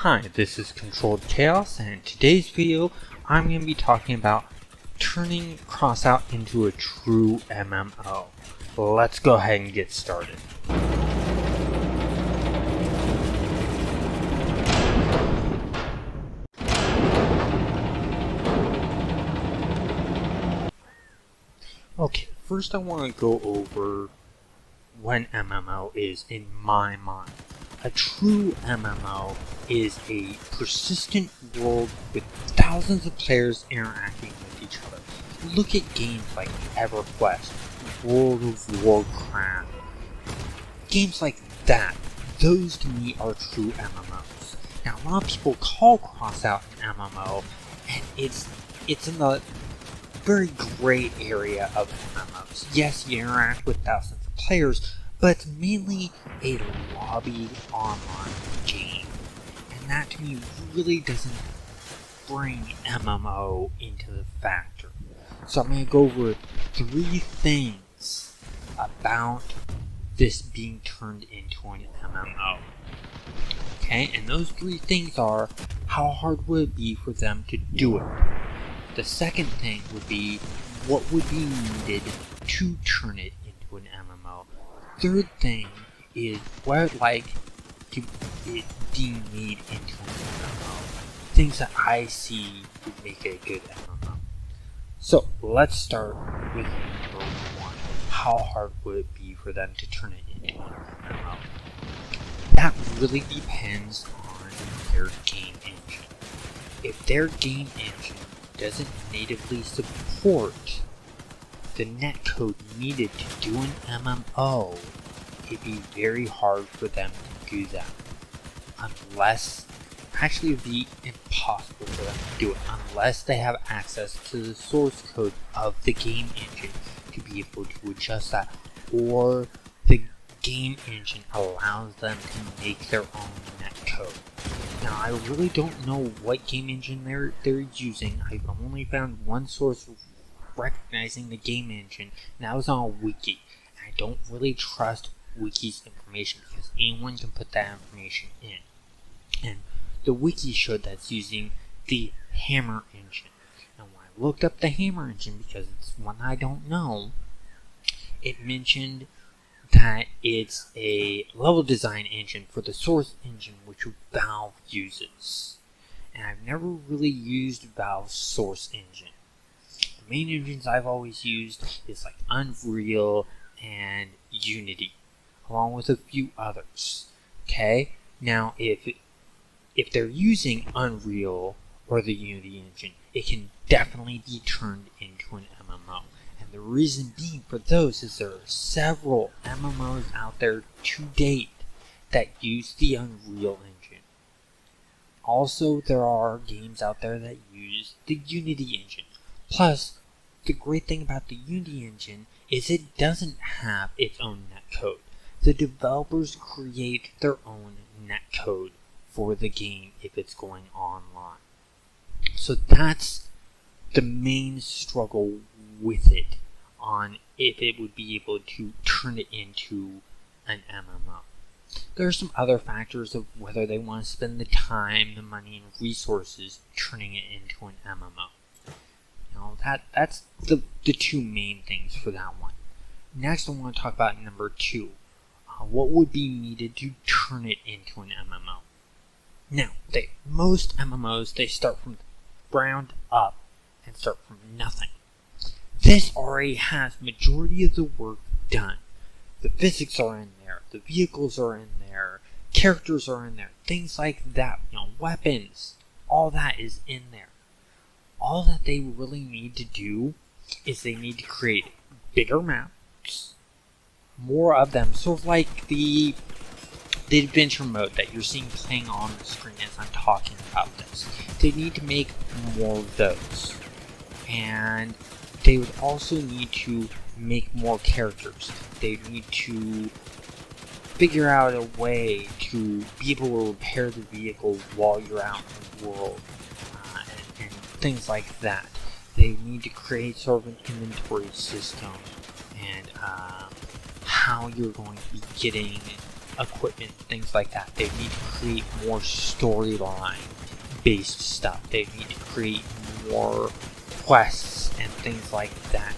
Hi, this is Controlled Chaos, and in today's video, I'm going to be talking about turning Crossout into a true MMO. Let's go ahead and get started. Okay, first I want to go over what an MMO is in my mind. A true MMO is a persistent world with thousands of players interacting with each other. Look at games like EeverQuest, World of Warcraft. Games like that, those to me are true MMOs. Now a lot of people call Crossout an MMO, and it's in the very gray area of MMOs. Yes, you interact with thousands of players, but it's mainly a lobby online game. And that to me really doesn't bring MMO into the factor. So I'm going to go over 3 things about this being turned into an MMO. Okay, and those 3 things are, how hard would it be for them to do it? The second thing would be, what would be needed to turn it into an MMO? Third thing is what I'd like to it being made into an MMO. Things that I see would make it a good MMO. So let's start with number 1. How hard would it be for them to turn it into an MMO? That really depends on their game engine. If their game engine doesn't natively support the netcode needed to do an MMO, it'd be very hard for them to do that. Actually it'd be impossible for them to do it unless they have access to the source code of the game engine to be able to adjust that, or the game engine allows them to make their own netcode. Now I really don't know what game engine they're using. I've only found one source recognizing the game engine, and that was on a wiki. And I don't really trust wiki's information because anyone can put that information in. And the wiki showed that it's using the Hammer engine. And when I looked up the Hammer engine, because it's one I don't know, it mentioned that it's a level design engine for the source engine which Valve uses. And I've never really used Valve's source engine. The main engines I've always used is like Unreal and Unity, along with a few others. Okay? Now if they're using Unreal or the Unity engine, it can definitely be turned into an MMO. And the reason being for those is there are several MMOs out there to date that use the Unreal engine. Also, there are games out there that use the Unity engine. Plus, the great thing about the Unity engine is it doesn't have its own netcode. The developers create their own netcode for the game if it's going online. So that's the main struggle with it, on if it would be able to turn it into an MMO. There are some other factors of whether they want to spend the time, the money, and resources turning it into an MMO. That's the 2 main things for that one. Next I want to talk about number 2. What would be needed to turn it into an MMO? Now, most MMOs, they start from ground up and start from nothing. This already has majority of the work done. The physics are in there, the vehicles are in there, characters are in there, things like that, weapons, all that is in there. All that they really need to do is they need to create bigger maps, more of them, sort of like the adventure mode that you're seeing playing on the screen as I'm talking about this. They need to make more of those. And they would also need to make more characters. They need to figure out a way to be able to repair the vehicle while you're out in the world, and things like that. They need to create sort of an inventory system, and how you're going to be getting equipment, things like that. They need to create more storyline based stuff. They need to create more quests and things like that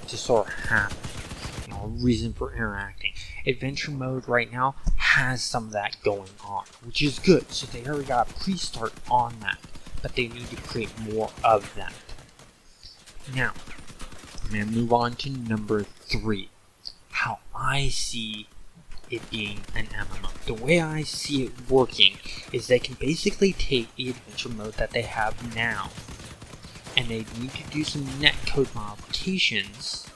to sort of happen. A reason for interacting. Adventure mode right now has some of that going on, which is good. So they already got a pre-start on that, but they need to create more of that. Now, I'm going to move on to number 3. How I see it being an MMO. The way I see it working is they can basically take the adventure mode that they have now, and they need to do some netcode modifications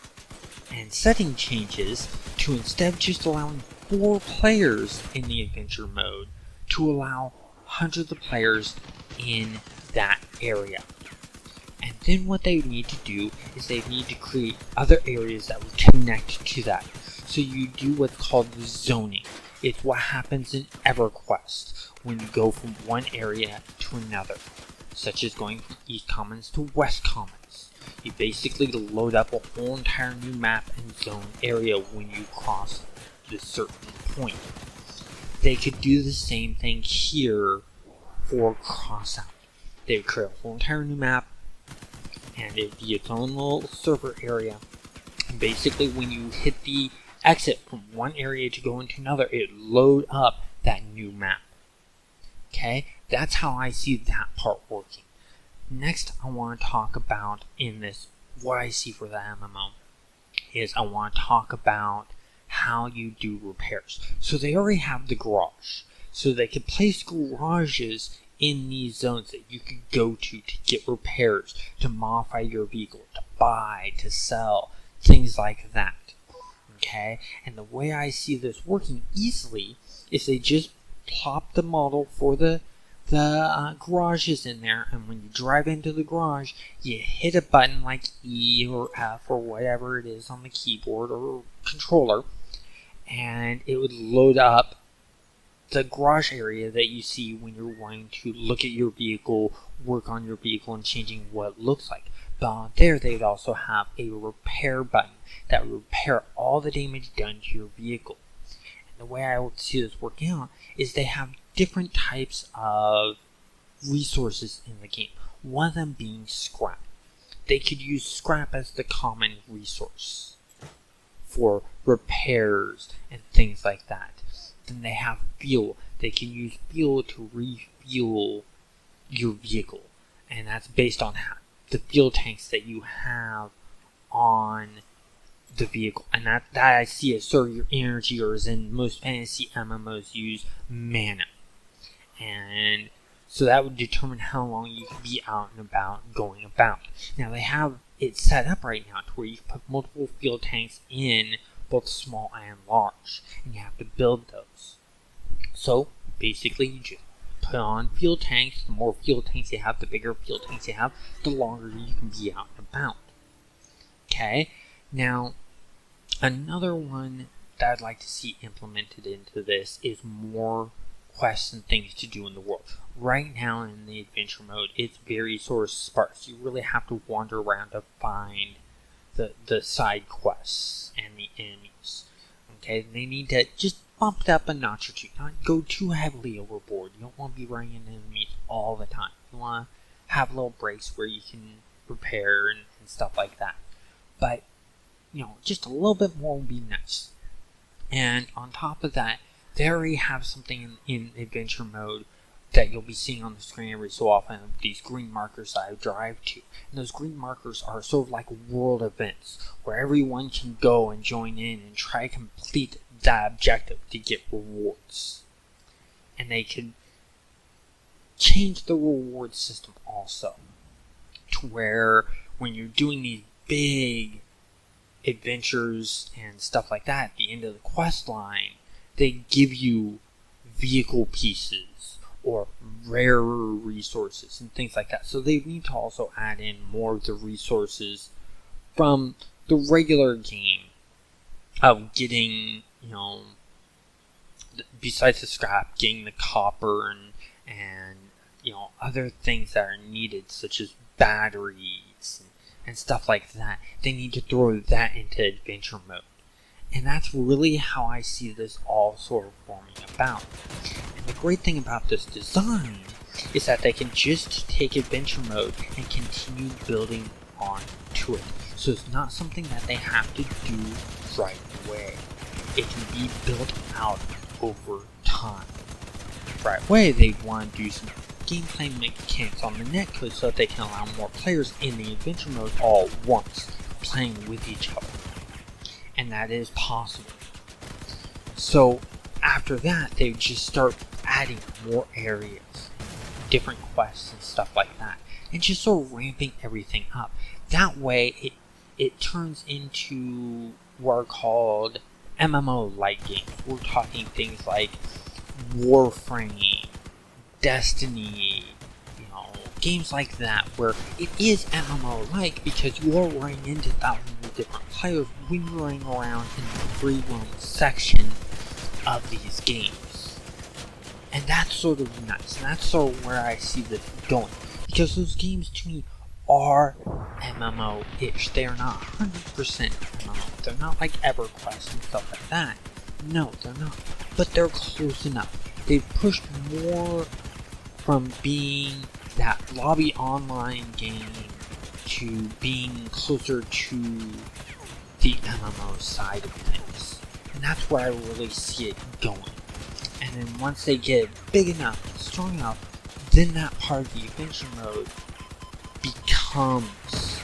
and setting changes to, instead of just allowing 4 players in the adventure mode, to allow hundreds of players in that area. And then what they need to do is they need to create other areas that will connect to that. So you do what's called zoning. It's what happens in EverQuest when you go from one area to another, such as going from East Commons to West Commons. You basically load up a whole entire new map and zone area when you cross this certain point. They could do the same thing here for Crossout. They would create a whole entire new map, and it'd be its own little server area. And basically, when you hit the exit from one area to go into another, it load up that new map. Okay, that's how I see that part working. Next, I want to talk about in this, what I see for the MMO, is I want to talk about how you do repairs. So they already have the garage. So they can place garages in these zones that you can go to get repairs, to modify your vehicle, to buy, to sell, things like that. Okay? And the way I see this working easily is they just plop the model for the garages in there, and when you drive into the garage, you hit a button like E or F or whatever it is on the keyboard or controller, and it would load up the garage area that you see when you're wanting to look at your vehicle, work on your vehicle, and changing what it looks like. But on there, they'd also have a repair button that would repair all the damage done to your vehicle. And the way I would see this working out is they have different types of resources in the game. One of them being scrap. They could use scrap as the common resource for repairs and things like that. Then they have fuel. They can use fuel to refuel your vehicle, and that's based on the fuel tanks that you have on the vehicle. And that I see as sort of your energy, or as in most fantasy MMOs use mana. And so that would determine how long you can be out and about, going about. Now they have it set up right now to where you can put multiple fuel tanks in, both small and large, and you have to build those. So basically you just put on fuel tanks. The more fuel tanks you have, the bigger fuel tanks you have, the longer you can be out and about. Okay, now another one that I'd like to see implemented into this is more quests and things to do in the world. Right now in the adventure mode, it's very sort of sparse. You really have to wander around to find the side quests and the enemies. Okay, they need to just bump it up a notch or two, not go too heavily overboard. You don't want to be running into enemies all the time. You want to have little breaks where you can repair and stuff like that. But, just a little bit more would be nice. And on top of that, they already have something in adventure mode that you'll be seeing on the screen every so often, these green markers that I drive to. And those green markers are sort of like world events, where everyone can go and join in and try to complete that objective to get rewards. And they can change the reward system also, to where when you're doing these big adventures and stuff like that, at the end of the quest line, they give you vehicle pieces or rarer resources and things like that. So they need to also add in more of the resources from the regular game of getting, besides the scrap, getting the copper and other things that are needed, such as batteries and stuff like that. They need to throw that into adventure mode. And that's really how I see this all sort of forming about. And the great thing about this design is that they can just take adventure mode and continue building on to it. So it's not something that they have to do right away. It can be built out over time. Right away, they want to do some gameplay mechanics on the netcode so that they can allow more players in the adventure mode all at once, playing with each other. And that is possible. So after that, they just start adding more areas, different quests and stuff like that, and just sort of ramping everything up. That way, it turns into what are called MMO-like games. We're talking things like Warframe, Destiny, games like that, where it is MMO-like because you are running into thousands of different players when you're running around in the free roam section of these games. And that's sort of nice, and that's sort of where I see this going. Because those games, to me, are MMO-ish. They are not 100% MMO. They're not like EverQuest and stuff like that. No, they're not. But they're close enough. They've pushed more from being that lobby online game to being closer to the MMO side of things. And that's where I really see it going. And then once they get big enough and strong enough, then that part of the adventure mode becomes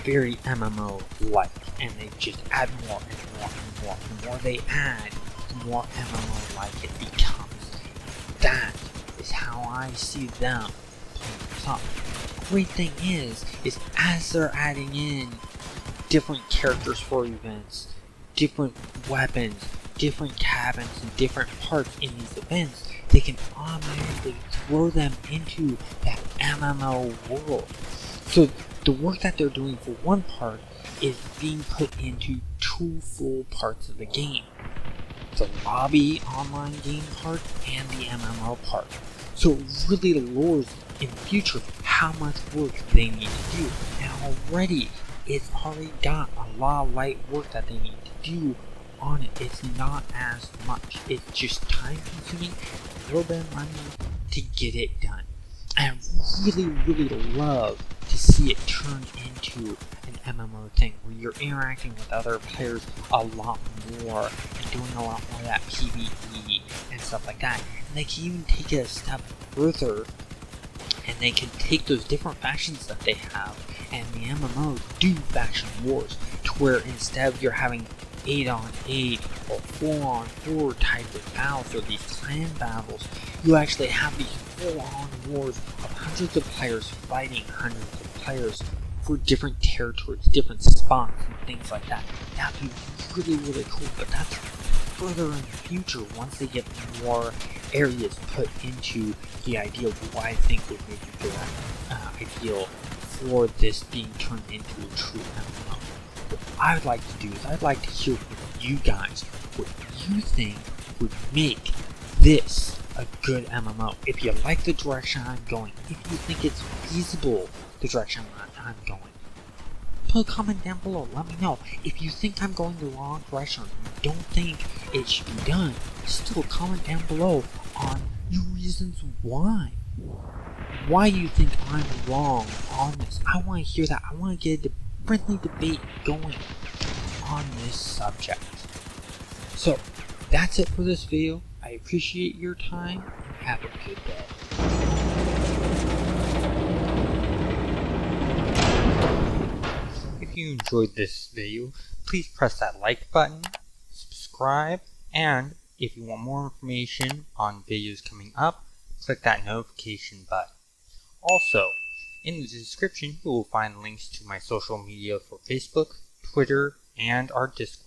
very MMO-like. And they just add more and more and more. The more they add, the more MMO-like it becomes. That is how I see them playing this up. The great thing is as they're adding in different characters for events, different weapons, different cabins, and different parts in these events, they can automatically throw them into that MMO world. So the work that they're doing for one part is being put into two full parts of the game. The lobby online game part and the MMO part. So it really lures in future how much work they need to do. And already, it's already got a lot of light work that they need to do on it. It's not as much. It's just time consuming, a little bit of money to get it done. And I really, really love to see it turn into an MMO thing where you're interacting with other players a lot more and doing a lot more of that PvE and stuff like that. And they can even take it a step further, and they can take those different factions that they have and the MMO do faction wars to where instead of you're having 8-on-8 or 4-on-4 type of battles or these clan battles, you actually have these full-on wars of hundreds of players fighting hundreds of players for different territories, different spots, and things like that. That'd be really, really cool, but that's further in the future once they get more areas put into the idea of what I think would make it good ideal for this being turned into a true MMO. What I would like to do is I'd like to hear from you guys what you think would make this a good MMO. If you like the direction I'm going, if you think it's feasible the direction I'm going, put a comment down below. Let me know. If you think I'm going the wrong direction or you don't think it should be done, still comment down below on your reasons why. Why you think I'm wrong on this. I want to hear that. I want to get a friendly debate going on this subject. So, that's it for this video. I appreciate your time, and have a good day. If you enjoyed this video, please press that like button, subscribe, and if you want more information on videos coming up, click that notification button. Also, in the description you will find links to my social media for Facebook, Twitter, and our Discord.